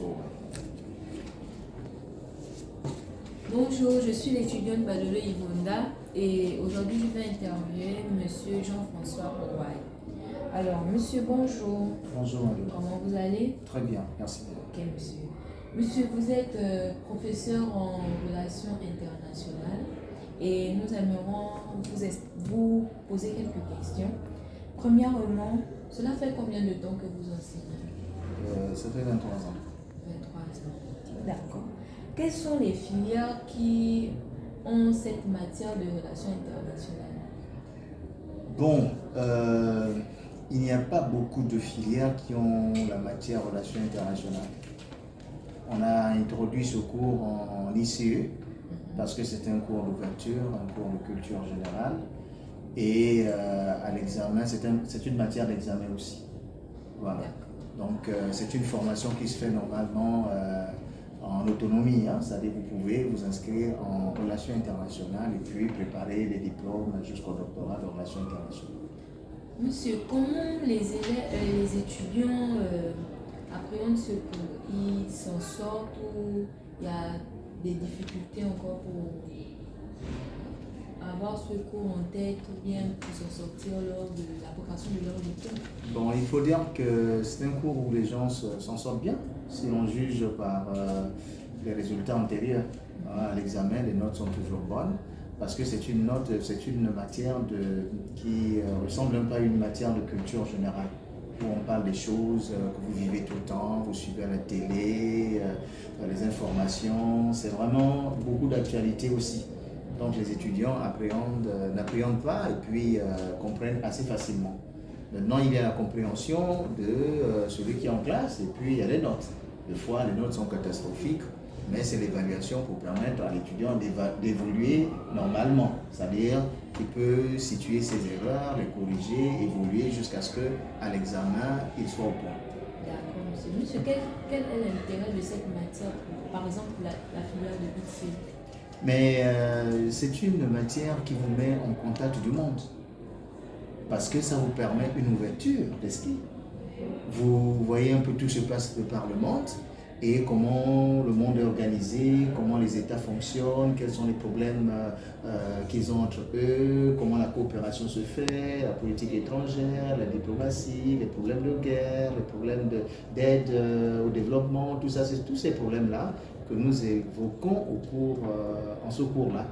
Bonjour. Bonjour, je suis l'étudiante Badolo Yvonda et aujourd'hui je vais interviewer Monsieur Jean-François Ouai. Alors, Monsieur, bonjour. Bonjour, madame. Comment vous allez? Très bien, merci. Ok, Monsieur. Monsieur, vous êtes professeur en relations internationales et nous aimerons vous poser quelques questions. Premièrement, cela fait combien de temps que vous enseignez? Ça fait 23 ans. 23 ans. D'accord. Quelles sont les filières qui ont cette matière de relations internationales? Bon, il n'y a pas beaucoup de filières qui ont la matière relations internationales. On a introduit ce cours en ICE parce que c'est un cours d'ouverture, un cours de culture générale. Et à l'examen, c'est une matière d'examen aussi. Voilà. Donc c'est une formation qui se fait normalement en autonomie, hein, c'est-à-dire vous pouvez vous inscrire en relations internationales et puis préparer les diplômes jusqu'au doctorat de relations internationales. Monsieur, comment les étudiants appréhendent ce cours? Ils s'en sortent ou il y a des difficultés encore pour avoir ce cours en tête ou bien pour s'en sortir lors de l'application de leur diplôme? Bon, il faut dire que c'est un cours où les gens s'en sortent bien, si l'on juge par les résultats antérieurs. À l'examen, les notes sont toujours bonnes, parce que c'est une matière qui ressemble un peu à une matière de culture générale, où on parle des choses que vous vivez tout le temps, vous suivez à la télé, les informations, c'est vraiment beaucoup d'actualité aussi. Donc les étudiants n'appréhendent pas et puis comprennent assez facilement. Maintenant, il y a la compréhension de celui qui est en classe et puis il y a les notes. Des fois, les notes sont catastrophiques, mais c'est l'évaluation pour permettre à l'étudiant d'évoluer normalement. C'est-à-dire qu'il peut situer ses erreurs, les corriger, évoluer jusqu'à ce qu'à l'examen, il soit au point. D'accord, monsieur. Monsieur, quel est l'intérêt de cette matière, par exemple la filière de ICE? Mais c'est une matière qui vous met en contact du monde. Parce que ça vous permet une ouverture d'esprit. Vous voyez un peu tout se passe par le monde et comment le monde est organisé, comment les États fonctionnent, quels sont les problèmes qu'ils ont entre eux, comment la coopération se fait, la politique étrangère, la diplomatie, les problèmes de guerre, les problèmes d'aide au développement, tout ça, c'est tous ces problèmes-là que nous évoquons en ce cours-là.